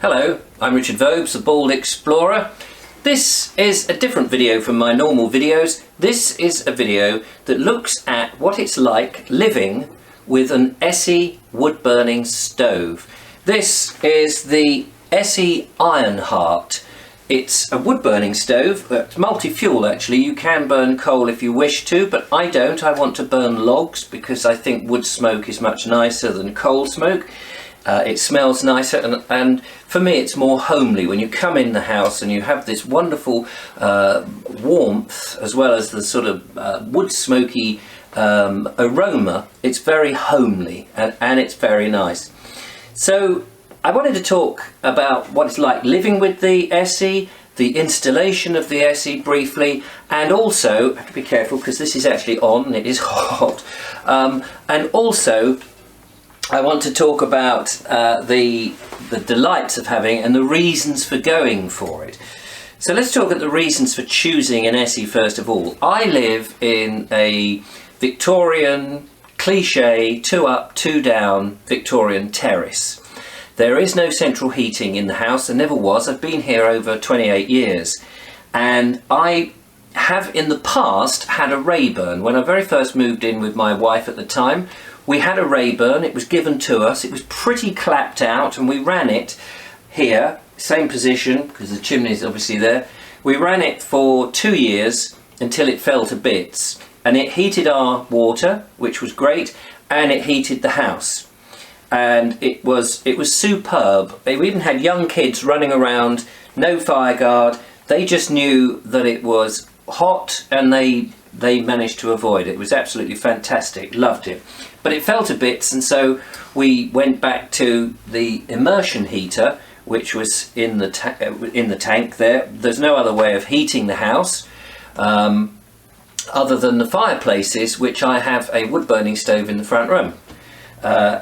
Hello, I'm Richard Vobes, the Bald Explorer. This is a different video from my normal videos. This is a video that looks at what it's like living with an Esse wood-burning stove. This is the Esse Ironheart. It's a wood-burning stove. It's multi-fuel actually. You can burn coal if you wish to, but I don't. I want to burn logs because I think wood smoke is much nicer than coal smoke. It smells nicer, and for me it's more homely. When you come in the house and you have this wonderful warmth as well as the sort of wood smoky aroma, it's very homely and it's very nice. So I wanted to talk about what it's like living with the Esse, the installation of the Esse briefly, and also, I have to be careful because this is actually on and it is hot, and also I want to talk about the delights of having and the reasons for going for it. So let's talk at the reasons for choosing an Esse first of all. I live in a Victorian, cliche, 2 up, 2 down Victorian terrace. There is no central heating in the house, there never was. I've been here over 28 years and I have in the past had a Rayburn. When I very first moved in with my wife at the time, we had a Rayburn. It was given to us. It was pretty clapped out and we ran it here, same position because the chimney is obviously there. We ran it for 2 years until it fell to bits, and it heated our water, which was great, and it heated the house. And it was superb. We even had young kids running around, no fire guard. They just knew that it was hot and they managed to avoid it. It was absolutely fantastic, loved it. But it fell to bits, and so we went back to the immersion heater, which was in the tank there. There's no other way of heating the house other than the fireplaces, which I have a wood-burning stove in the front room.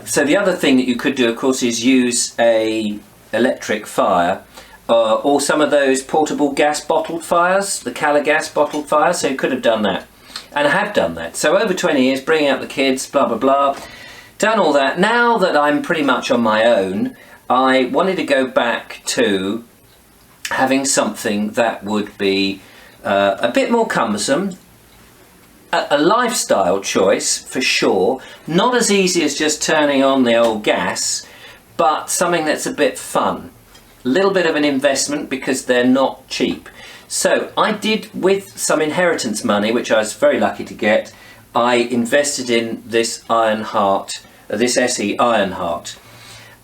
So the other thing that you could do, of course, is use a electric fire or some of those portable gas bottled fires, the Cala gas bottled fires. So you could have done that, and I have done that. So over 20 years, bringing out the kids, blah blah blah, done all that. Now that I'm pretty much on my own, I wanted to go back to having something that would be a bit more cumbersome. A lifestyle choice for sure, not as easy as just turning on the old gas, but something that's a bit fun. A little bit of an investment because they're not cheap. So I did, with some inheritance money, which I was very lucky to get, I invested in this Ironheart, this Esse Ironheart.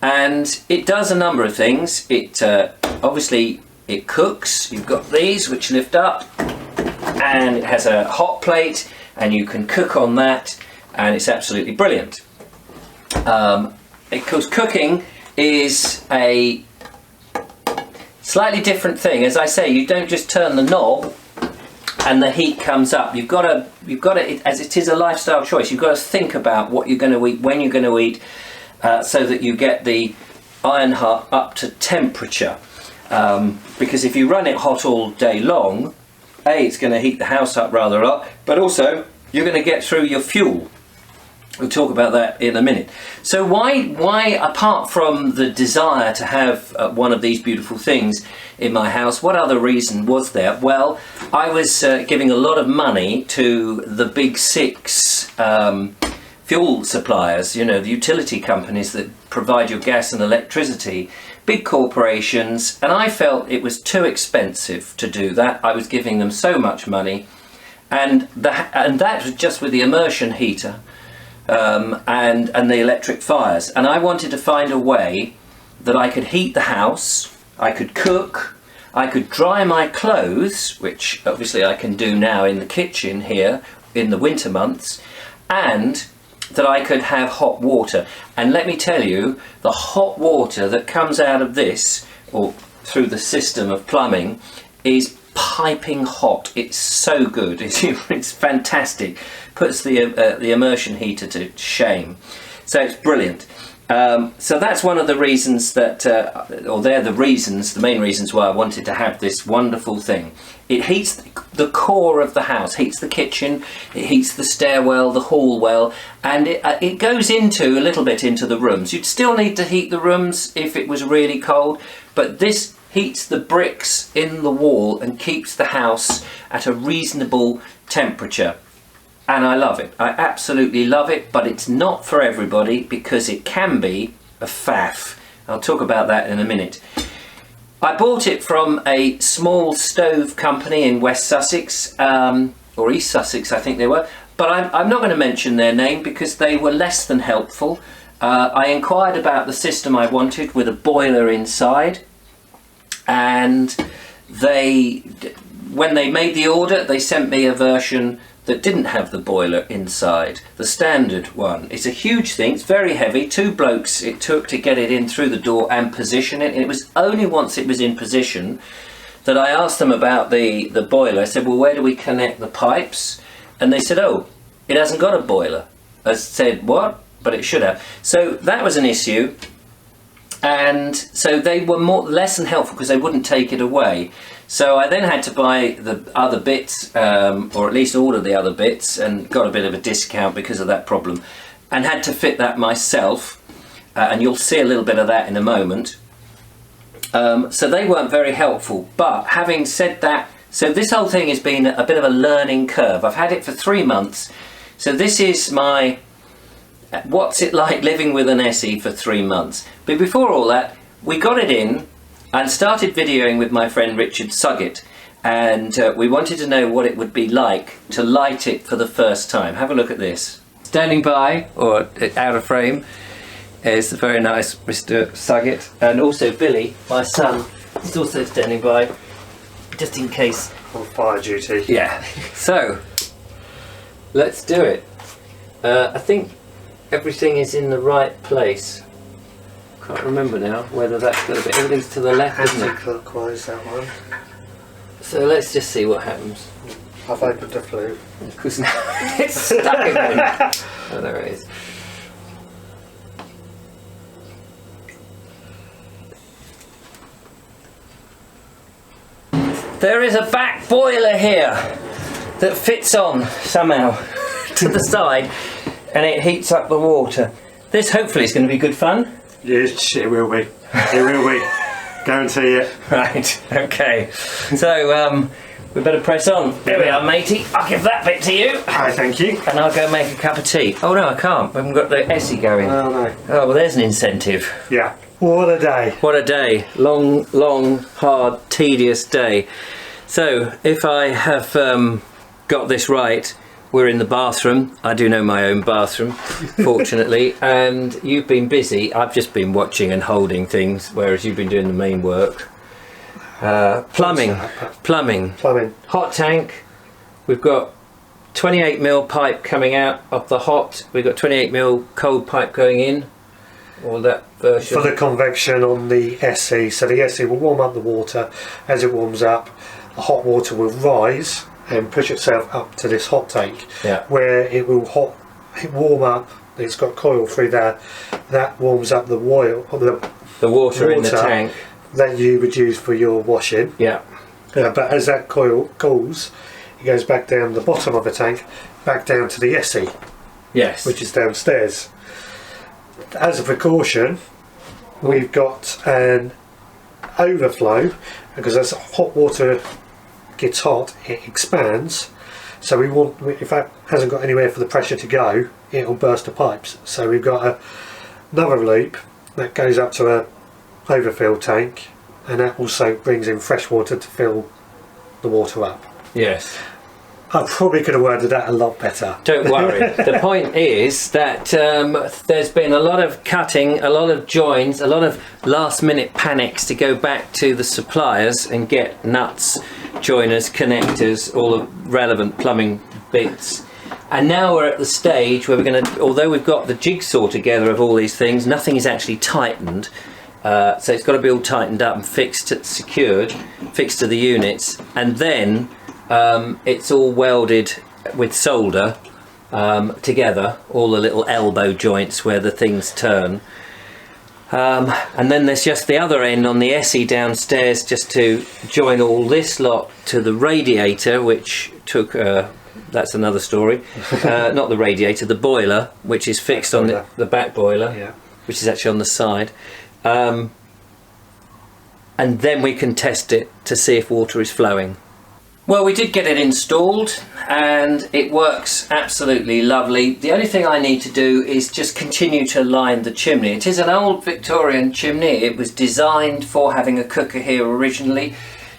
And it does a number of things. It obviously it cooks. You've got these which lift up, and it has a hot plate and you can cook on that, and it's absolutely brilliant. Because cooking is a slightly different thing. As I say, you don't just turn the knob and the heat comes up. You've got to, as it is a lifestyle choice, you've got to think about what you're going to eat, when you're going to eat, so that you get the Ironheart up to temperature. Because if you run it hot all day long, it's going to heat the house up rather a lot, but also you're going to get through your fuel. We'll talk about that in a minute. So why, apart from the desire to have one of these beautiful things in my house, what other reason was there? Well, I was giving a lot of money to the big 6 fuel suppliers, you know, the utility companies that provide your gas and electricity, big corporations, and I felt it was too expensive to do that. I was giving them so much money, and that was just with the immersion heater and the electric fires. And I wanted to find a way that I could heat the house, I could cook, I could dry my clothes, which obviously I can do now in the kitchen here in the winter months, and that I could have hot water. And let me tell you, the hot water that comes out of this, or through the system of plumbing, is piping hot. It's so good. It's fantastic. Puts the immersion heater to shame. So it's brilliant. So that's one of the reasons that, or they're the reasons, the main reasons why I wanted to have this wonderful thing. It heats the core of the house, heats the kitchen, it heats the stairwell, the hall well, and it goes into a little bit into the rooms. You'd still need to heat the rooms if it was really cold, but this heats the bricks in the wall and keeps the house at a reasonable temperature. And I love it. I absolutely love it, but it's not for everybody because it can be a faff. I'll talk about that in a minute. I bought it from a small stove company in West Sussex, or East Sussex I think they were, but I'm not going to mention their name because they were less than helpful. I inquired about the system I wanted with a boiler inside, and when they made the order, they sent me a version that didn't have the boiler inside. The standard one. It's a huge thing, it's very heavy. 2 blokes it took to get it in through the door and position it, and it was only once it was in position that I asked them about the boiler. I said, well, where do we connect the pipes? And they said, oh, it hasn't got a boiler. I said, what? But it should have. So that was an issue, and so they were less than helpful because they wouldn't take it away. So I then had to buy the other bits, or at least order the other bits, and got a bit of a discount because of that problem, and had to fit that myself, and you'll see a little bit of that in a moment. So they weren't very helpful, but having said that, so this whole thing has been a bit of a learning curve. I've had it for 3 months, so this is my what's it like living with an Esse for 3 months. But before all that, we got it in and started videoing with my friend Richard Suggett, and we wanted to know what it would be like to light it for the first time. Have a look at this. Standing by, or out of frame, is the very nice Mr. Suggett, and also Billy, my son, is also standing by, just in case. On fire duty. Yeah. So, let's do it. I think everything is in the right place. Can't remember now whether that's going to be, everything's to the left, isn't it? Clockwise, that one. So let's just see what happens. I've opened the flue. Because now it's stuck again. Oh, there it is. There is a back boiler here that fits on somehow to the side, and it heats up the water. This hopefully is going to be good fun. Yes, it will be. It will be. Guarantee it. Right, okay. So, we better press on. There we are, matey. I'll give that bit to you. Hi, thank you. And I'll go make a cup of tea. Oh no, I can't. We haven't got the Esse going. Oh no. Oh, well, there's an incentive. Yeah. What a day. What a day. Long, long, hard, tedious day. So, if I have got this right, we're in the bathroom. I do know my own bathroom, fortunately, and you've been busy. I've just been watching and holding things, whereas you've been doing the main work. Plumbing. Hot tank. We've got 28mm pipe coming out of the hot. We've got 28mm cold pipe going in. All that version. For the convection on the Esse, so the Esse will warm up the water. As it warms up, the hot water will rise and push itself up to this hot tank, where it will warm up. It's got coil through there that warms up the the water in the tank that you would use for your washing. But as that coil cools, it goes back down the bottom of the tank, back down to the Esse, which is downstairs. As a precaution, we've got an overflow, because as hot water gets hot, it expands. So if that hasn't got anywhere for the pressure to go, it'll burst the pipes. So we've got another loop that goes up to a overfill tank, and that also brings in fresh water to fill the water up. Yes. I probably could have worded that a lot better. Don't worry. The point is that there's been a lot of cutting, a lot of joins, a lot of last minute panics to go back to the suppliers and get nuts, joiners, connectors, all the relevant plumbing bits. And now we're at the stage where we're going to, although we've got the jigsaw together of all these things, nothing is actually tightened. So it's got to be all tightened up and fixed, secured, fixed to the units, and then it's all welded with solder together, all the little elbow joints where the things turn. And then there's just the other end on the Esse downstairs, just to join all this lot to the radiator, which took, that's another story, not the radiator, the boiler, which is fixed on the back boiler, which is actually on the side. And then we can test it to see if water is flowing. Well, we did get it installed and it works absolutely lovely. The only thing I need to do is just continue to line the chimney. It is an old Victorian chimney. It was designed for having a cooker here originally.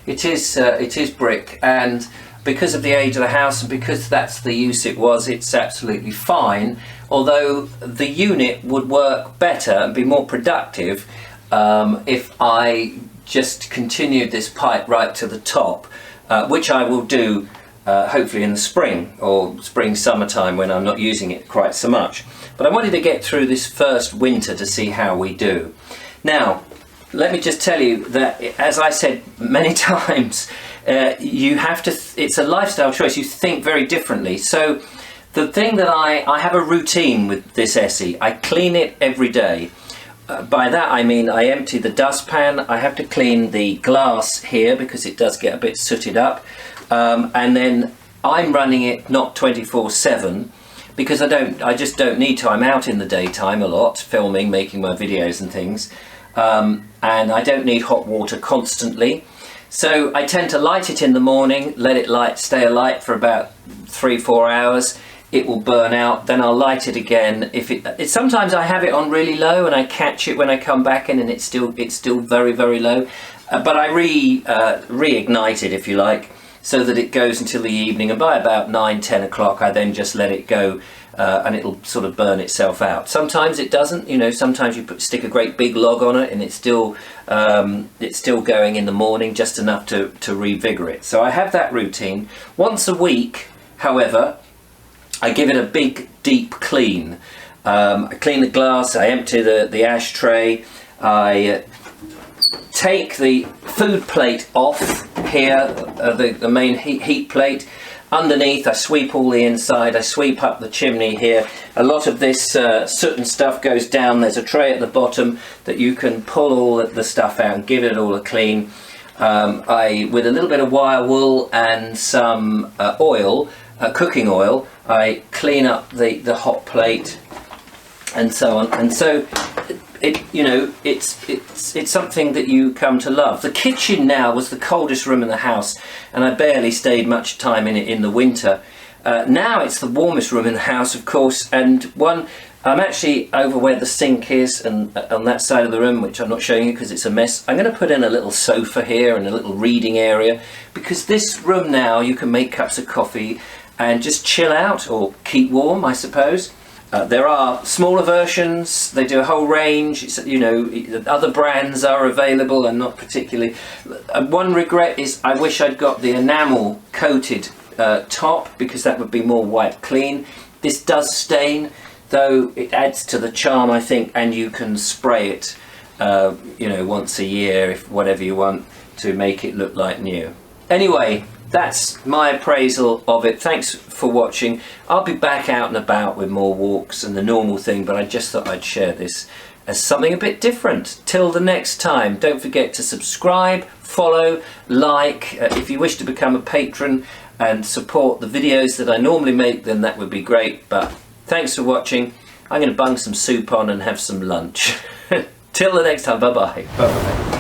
It is brick, and because of the age of the house and because that's the use it was, it's absolutely fine. Although the unit would work better and be more productive if I just continued this pipe right to the top. Which I will do hopefully in the spring or summertime when I'm not using it quite so much. But I wanted to get through this first winter to see how we do. Now, let me just tell you that, as I said many times, you have to, it's a lifestyle choice. You think very differently. So the thing that I have a routine with this Esse. I clean it every day. By that I mean I empty the dustpan, I have to clean the glass here because it does get a bit sooted up, and then I'm running it not 24/7 because I just don't need to. I'm out in the daytime a lot, filming, making my videos and things, and I don't need hot water constantly. So I tend to light it in the morning, let it stay alight for about 3-4 hours. It will burn out, then I'll light it again. Sometimes I have it on really low and I catch it when I come back in and it's still very, very low. But I reignite it, if you like, so that it goes until the evening, and by about 9-10 o'clock I then just let it go and it'll sort of burn itself out. Sometimes it doesn't, you know, sometimes you stick a great big log on it and it's still going in the morning, just enough to revigorate. So I have that routine. Once a week, however, I give it a big deep clean. I clean the glass, I empty the ashtray, I take the food plate off here, the main heat plate. Underneath I sweep all the inside, I sweep up the chimney here. A lot of this soot and stuff goes down. There's a tray at the bottom that you can pull all the stuff out and give it all a clean. With a little bit of wire wool and some oil, cooking oil, I clean up the hot plate and so on, and so it's something that you come to love. The kitchen now was the coldest room in the house, and I barely stayed much time in it in the winter. Now it's the warmest room in the house, of course, and I'm actually over where the sink is, and on that side of the room, which I'm not showing you because it's a mess, I'm going to put in a little sofa here and a little reading area, because this room now you can make cups of coffee and just chill out, or keep warm, I suppose. There are smaller versions, they do a whole range, you know, other brands are available and not particularly. One regret is I wish I'd got the enamel coated top, because that would be more wipe clean. This does stain, though it adds to the charm, I think, and you can spray it, you know, once a year, if whatever you want, to make it look like new. Anyway, that's my appraisal of it. Thanks for watching. I'll be back out and about with more walks and the normal thing, but I just thought I'd share this as something a bit different. Till the next time, don't forget to subscribe, follow, like. If you wish to become a patron and support the videos that I normally make, then that would be great. But thanks for watching. I'm going to bung some soup on and have some lunch. Till the next time, bye-bye. Bye-bye.